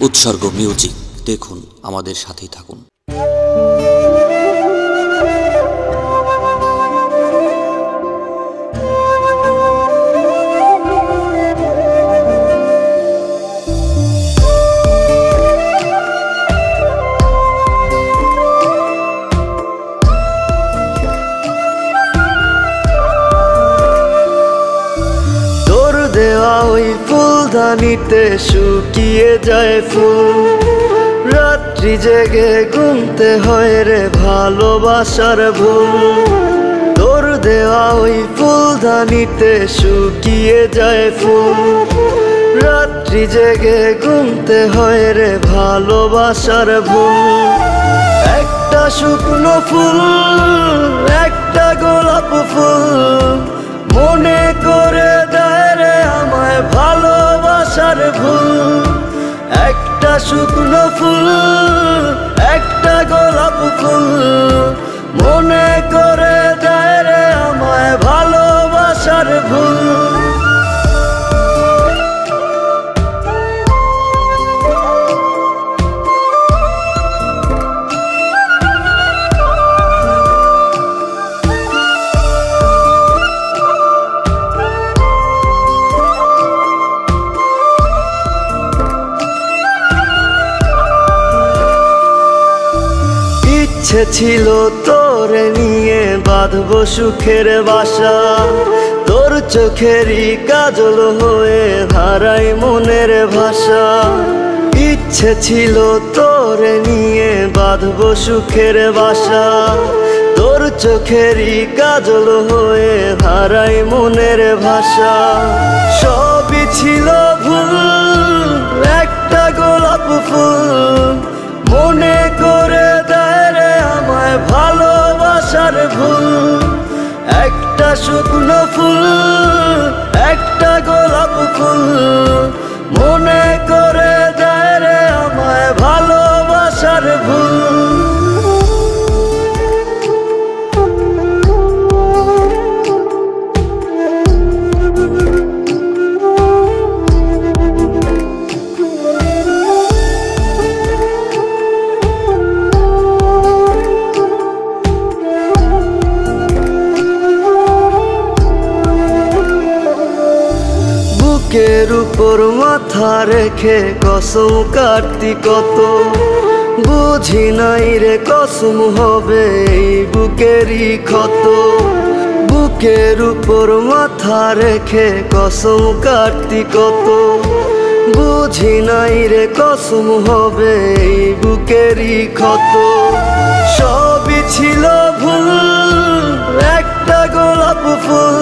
উৎসর্গ মিউজিক দেখুন, আমাদের সাথেই থাকুন। দেওয়া ওই ফুলদানিতে শুকিয়ে যায় ফুল, রাত্রি জেগে গুনতে হয় রে ভালোবাসার ভুল। তোর দেওয়া ওই ফুলদানিতে শুকিয়ে যায় ফুল, রাত্রি জেগে গুনতে হয় রে ভালোবাসার ভুল। একটা শুকনো ফুল, একটা গোলাপ ফুল মনে করে দেয় রে আমায় ভালোবাসার ভুল। একটা শুকনো ফুল, একটা গোলাপ ফুল মনে করে দেয় রে আমায় ভালোবাসার ভুল। ইচ্ছে ছিল তোরে নিয়ে বাঁধবো সুখের বাসা, তোর চোখেরই কাজল হয়ে হারাই মনের ভাষা। ইচ্ছে ছিল তোরে নিয়ে বাঁধবো সুখের বাসা, তোর চোখেরই কাজল হয়ে হারাই মনের ভাষা। সবই ছিল ভুল, একটা গোলাপ ফুল মনে করে দেয় রে আমায় ভালোবাসার ভুল। একটা শুকনো ফুল, একটা গোলাপ ফুল মনে করে দেয় রে আমায় ভালোবাসার ভুল। বুকের উপর মাথা রেখে কসম কাটতি কত, বুঝি নাই রে কসম হবে এই বুকেরই ক্ষত। বুকের উপর মাথা রেখে কসম কাটতি কত, বুঝি নাই রে কসম হবে এই বুকেরই ক্ষত। সবই ছিল ভুল, একটা গোলাপ ফুল